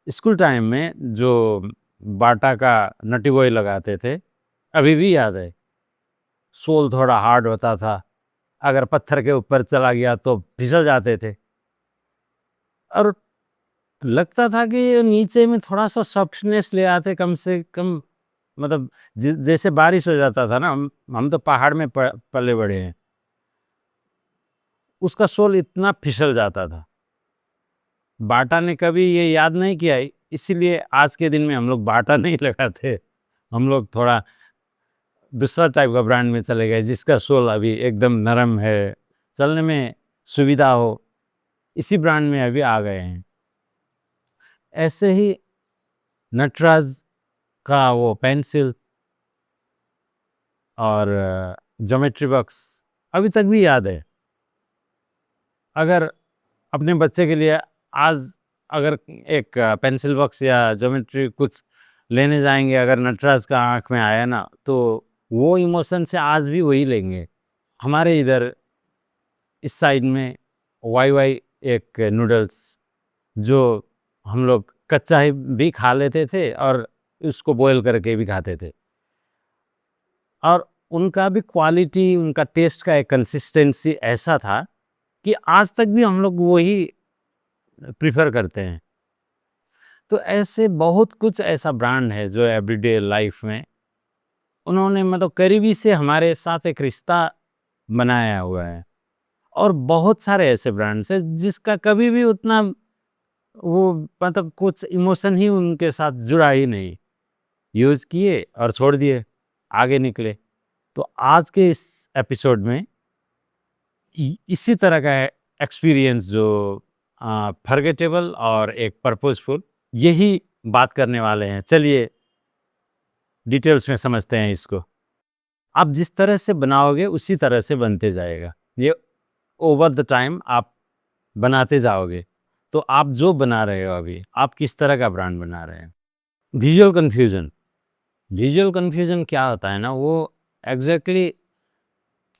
School time में जो बाटा का नटी बॉय लगाते थे, अभी भी याद है। सोल थोड़ा हार्ड होता था, अगर पत्थर के ऊपर चला गया तो फिसल जाते थे और लगता था कि ये नीचे में थोड़ा-सा सॉफ्टनेस ले आते कम से कम। मतलब जैसे बारिश हो जाता था ना, हम तो पहाड़ में पले-बड़े हैं। उसका सोल इतना फिसल जाता था। बाटा ने कभी ये याद नहीं किया, इसीलिए आज के दिन में हम लोग बाटा नहीं लगाते। हम लोग थोड़ा दूसरा टाइप का ब्रांड में चले गए जिसका सोल अभी एकदम नरम है, चलने में सुविधा हो, इसी ब्रांड में अभी आ गए हैं। ऐसे ही नटराज का वो पेंसिल और ज्योमेट्री बॉक्स अभी तक भी याद है। अगर अपने बच्चे के लिए आज अगर एक पेंसिल बॉक्स या ज्योमेट्री कुछ लेने जाएंगे, अगर नटराज का आँख में आया ना, तो वो इमोशन से आज भी वही लेंगे। हमारे इधर इस साइड में वाई वाई एक नूडल्स, जो हम लोग कच्चा ही भी खा लेते थे और उसको बॉयल करके भी खाते थे, और उनका भी क्वालिटी, उनका टेस्ट का एक कंसिस्टेंसी ऐसा था कि आज तक भी हम लोग वही प्रिफर करते हैं। तो ऐसे बहुत कुछ ऐसा ब्रांड है जो एवरीडे लाइफ में उन्होंने मतलब करीबी से हमारे साथ एक रिश्ता बनाया हुआ है। और बहुत सारे ऐसे ब्रांड्स हैं जिसका कभी भी उतना वो मतलब कुछ इमोशन ही उनके साथ जुड़ा ही नहीं, यूज़ किए और छोड़ दिए, आगे निकले। तो आज के इस एपिसोड में इसी तरह का एक्सपीरियंस जो फॉरगेटेबल और एक पर्पसफुल, यही बात करने वाले हैं। चलिए डिटेल्स में समझते हैं इसको। आप जिस तरह से बनाओगे उसी तरह से बनते जाएगा। ये ओवर द टाइम आप बनाते जाओगे। तो आप जो बना रहे हो अभी, आप किस तरह का ब्रांड बना रहे हैं? Visual confusion. विजुअल कन्फ्यूजन क्या होता है ना, वो एग्जैक्टली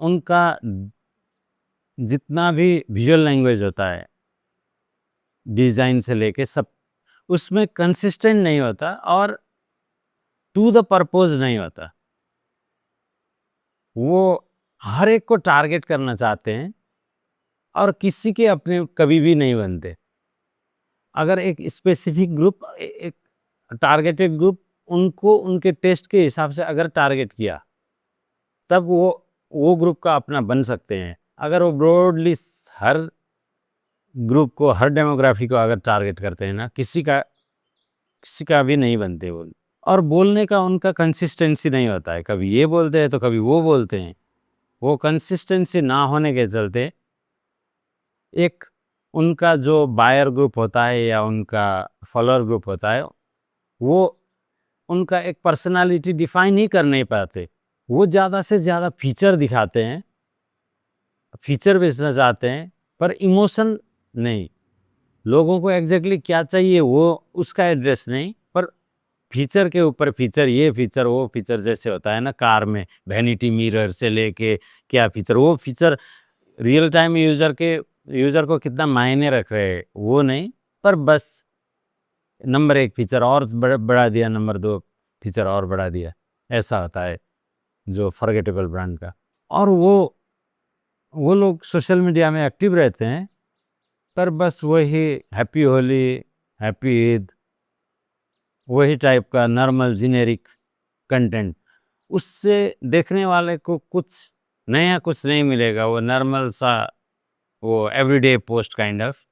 उनका जितना भी विजुअल लैंग्वेज होता है, डिजाइन से लेके सब, उसमें कंसिस्टेंट नहीं होता और टू द पर्पज नहीं होता। वो हर एक को टारगेट करना चाहते हैं और किसी के अपने कभी भी नहीं बनते। अगर एक स्पेसिफिक ग्रुप, एक टारगेटेड ग्रुप, उनको उनके टेस्ट के हिसाब से अगर टारगेट किया, तब वो ग्रुप का अपना बन सकते हैं। अगर वो ब्रॉडली हर ग्रुप को, हर डेमोग्राफी को अगर टारगेट करते हैं ना, किसी का भी नहीं बनते वो। और बोलने का उनका कंसिस्टेंसी नहीं होता है, कभी ये बोलते हैं तो कभी वो बोलते हैं। वो कंसिस्टेंसी ना होने के चलते एक उनका जो बायर ग्रुप होता है या उनका फॉलोअर ग्रुप होता है, वो उनका एक पर्सनालिटी डिफाइन ही कर नहीं पाते। वो ज़्यादा से ज़्यादा फीचर दिखाते हैं, फीचर बेचना चाहते हैं, पर इमोशन नहीं। लोगों को एग्जैक्टली क्या चाहिए वो उसका एड्रेस नहीं, पर फीचर के ऊपर फीचर, ये फीचर वो फीचर, जैसे होता है ना कार में वैनिटी मिरर से लेके क्या फीचर, वो फीचर रियल टाइम यूज़र को कितना मायने रख रहे हैं वो नहीं, पर बस नंबर एक फीचर और बढ़ा दिया, नंबर दो फीचर और बढ़ा दिया, ऐसा होता है जो फॉरगेटेबल ब्रांड का। और वो लोग सोशल मीडिया में एक्टिव रहते हैं, पर बस वही हैप्पी होली, हैप्पी ईद, वही टाइप का नॉर्मल जेनेरिक कंटेंट। उससे देखने वाले को कुछ नया कुछ नहीं मिलेगा। वो नॉर्मल सा, वो everyday post kind of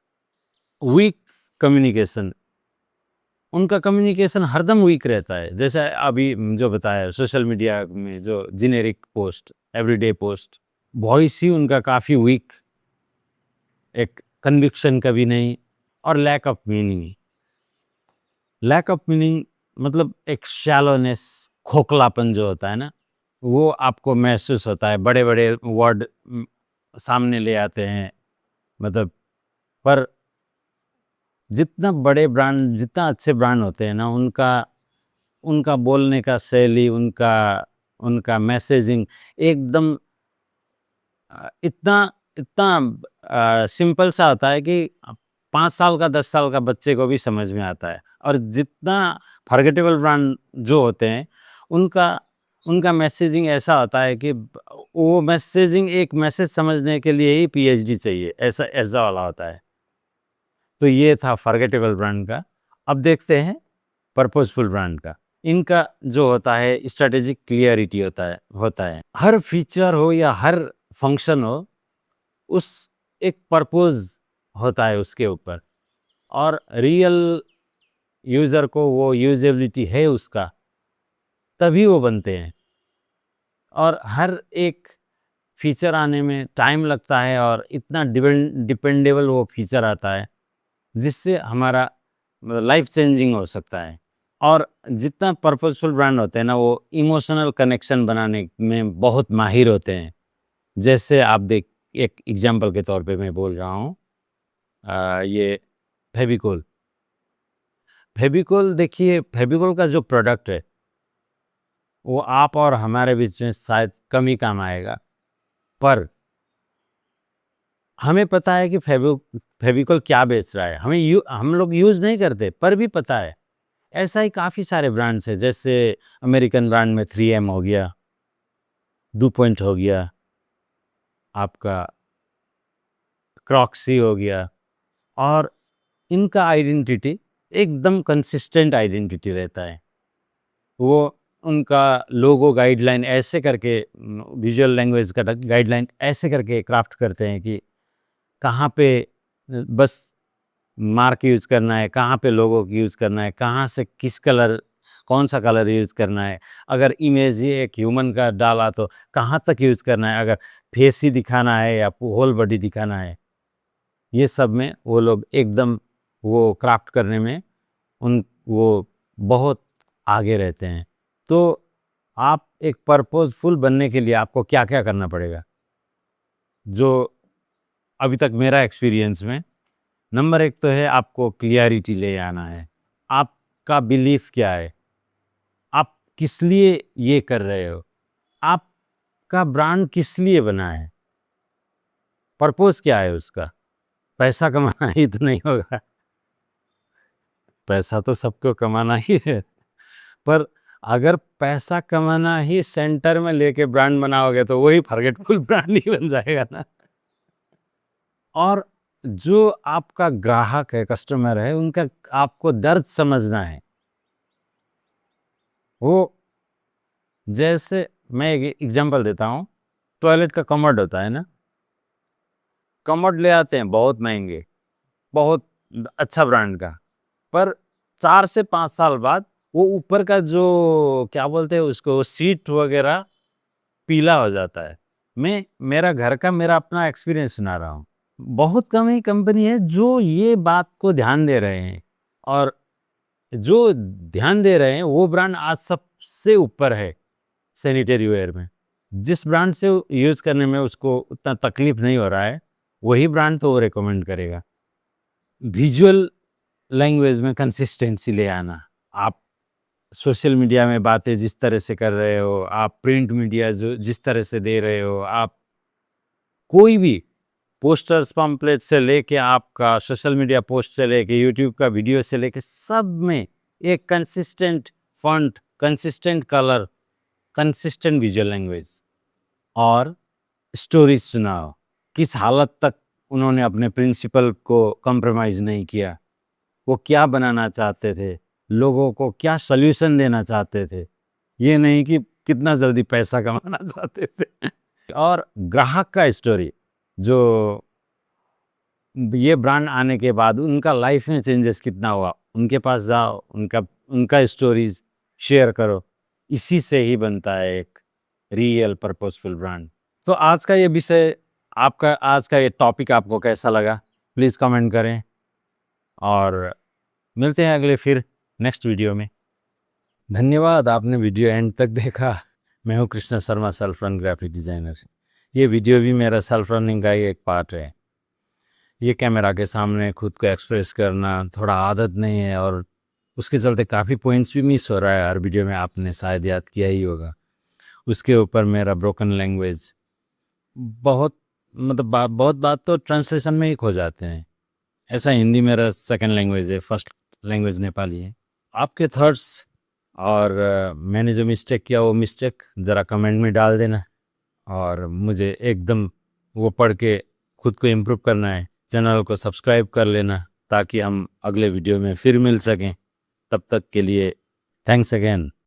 weak communication. उनका कम्युनिकेशन हरदम वीक रहता है। जैसे अभी जो बताया सोशल मीडिया में जो generic post, everyday post, voice ही उनका काफ़ी वीक, एक कन्विक्शन कभी नहीं, और lack of meaning. Lack of meaning मतलब एक शैलोनेस, खोखलापन जो होता है ना, वो आपको महसूस होता है। बड़े बड़े वर्ड सामने ले आते हैं, मतलब, पर जितना बड़े ब्रांड, जितना अच्छे ब्रांड होते हैं ना, उनका उनका बोलने का शैली, उनका उनका मैसेजिंग एकदम इतना इतना सिंपल सा होता है कि 5 साल का 10 साल का बच्चे को भी समझ में आता है। और जितना फॉरगेटेबल ब्रांड जो होते हैं उनका उनका मैसेजिंग ऐसा होता है कि वो मैसेजिंग एक मैसेज समझने के लिए ही पीएचडी चाहिए, ऐसा ऐसा वाला होता है। तो ये था फॉरगेटेबल ब्रांड का। अब देखते हैं पर्पसफुल ब्रांड का। इनका जो होता है स्ट्रेटेजिक क्लियरिटी होता है। हर फीचर हो या हर फंक्शन हो, उस एक पर्पस होता है उसके ऊपर, और रियल यूज़र को वो यूजेबिलिटी है उसका, तभी वो बनते हैं। और हर एक फीचर आने में टाइम लगता है और इतना डिपेंडेबल वो फीचर आता है जिससे हमारा लाइफ चेंजिंग हो सकता है। और जितना पर्पसफुल ब्रांड होते हैं ना, वो इमोशनल कनेक्शन बनाने में बहुत माहिर होते हैं। जैसे आप देख, एक एग्जांपल के तौर पे मैं बोल रहा हूँ, ये फेविकोल। फेविकोल देखिए, फेविकोल का जो प्रोडक्ट है वो आप और हमारे बीच में शायद कम ही काम आएगा, पर हमें पता है कि फेविकोल क्या बेच रहा है। हम लोग यूज़ नहीं करते पर भी पता है। ऐसा ही काफ़ी सारे ब्रांड्स हैं, जैसे अमेरिकन ब्रांड में 3M हो गया, डू पॉइंट हो गया, आपका क्रॉक्सी हो गया। और इनका आइडेंटिटी एकदम कंसिस्टेंट आइडेंटिटी रहता है। वो उनका लोगो गाइडलाइन ऐसे करके, विजुअल लैंग्वेज का गाइडलाइन ऐसे करके क्राफ्ट करते हैं कि कहाँ पे बस मार्क यूज़ करना है, कहाँ पे लोगो यूज़ करना है, कहाँ से किस कलर, कौन सा कलर यूज़ करना है। अगर इमेज ही एक ह्यूमन का डाला तो कहाँ तक यूज़ करना है, अगर फेस ही दिखाना है या होल बॉडी दिखाना है। ये सब में वो लोग एकदम वो क्राफ्ट करने में वो बहुत आगे रहते हैं। तो आप एक पर्पसफुल बनने के लिए आपको क्या-क्या करना पड़ेगा? जो अभी तक मेरा एक्सपीरियंस में, नंबर 1 तो है आपको क्लियरिटी ले आना है। आपका बिलीफ क्या है? आप किस लिए ये कर रहे हो? आपका ब्रांड किस लिए बना है? पर्पस क्या है उसका? पैसा कमाना ही तो नहीं होगा। पैसा तो सबको कमाना ही है, पर अगर पैसा कमाना ही सेंटर में लेके ब्रांड बनाओगे तो वही फॉरगेटफुल ब्रांड ही बन जाएगा ना। और जो आपका ग्राहक है, कस्टमर है, उनका आपको दर्द समझना है। वो, जैसे मैं एक एग्जांपल देता हूँ, टॉयलेट का कमोड होता है ना, कमोड ले आते हैं बहुत महंगे, बहुत अच्छा ब्रांड का, पर 4 से 5 साल बाद वो ऊपर का जो क्या बोलते हैं उसको, सीट वगैरह पीला हो जाता है। मैं मेरा घर का मेरा अपना एक्सपीरियंस सुना रहा हूँ। बहुत कम ही कंपनी है जो ये बात को ध्यान दे रहे हैं, और जो ध्यान दे रहे हैं वो ब्रांड आज सबसे ऊपर है सैनिटरी वेयर में। जिस ब्रांड से यूज़ करने में उसको उतना तकलीफ नहीं हो रहा है, वही ब्रांड तो वो रिकमेंड करेगा। विजुअल लैंग्वेज में कंसिस्टेंसी ले आना। आप सोशल मीडिया में बातें जिस तरह से कर रहे हो, आप प्रिंट मीडिया जो जिस तरह से दे रहे हो, आप कोई भी पोस्टर्स, पम्पलेट से लेके आपका सोशल मीडिया पोस्ट से लेके यूट्यूब का वीडियो से लेके सब में एक consistent font, consistent colour, consistent visual language, और स्टोरीज सुनाओ। किस हालत तक उन्होंने अपने प्रिंसिपल को कॉम्प्रोमाइज़ नहीं किया, वो क्या बनाना चाहते थे, लोगों को क्या सॉल्यूशन देना चाहते थे, ये नहीं कि कितना जल्दी पैसा कमाना चाहते थे। और ग्राहक का स्टोरी, जो ये ब्रांड आने के बाद उनका लाइफ में चेंजेस कितना हुआ, उनके पास जाओ, उनका उनका स्टोरीज शेयर करो। इसी से ही बनता है एक रियल पर्पसफुल ब्रांड। तो आज का ये विषय, आपका आज का ये टॉपिक आपको कैसा लगा, प्लीज़ कमेंट करें, और मिलते हैं अगले फिर नेक्स्ट वीडियो में। धन्यवाद, आपने वीडियो एंड तक देखा। मैं हूँ Krishna Sharma, self run graphic designer. ये वीडियो भी मेरा सेल्फ रनिंग का ही एक पार्ट है। ये कैमरा के सामने खुद को एक्सप्रेस करना थोड़ा आदत नहीं है, और उसके चलते काफ़ी पॉइंट्स भी मिस हो रहा है हर वीडियो में, आपने शायद याद किया ही होगा। उसके ऊपर मेरा ब्रोकन लैंग्वेज, बहुत मतलब बहुत बात तो ट्रांसलेशन में ही खो जाते हैं। ऐसा हिंदी मेरा सेकंड लैंग्वेज है, फर्स्ट लैंग्वेज नेपाली है। आपके थॉट्स और मैंने जो मिस्टेक किया वो मिस्टेक ज़रा कमेंट में डाल देना, और मुझे एकदम वो पढ़ के खुद को इम्प्रूव करना है। चैनल को सब्सक्राइब कर लेना ताकि हम अगले वीडियो में फिर मिल सकें। तब तक के लिए थैंक्स अगेन।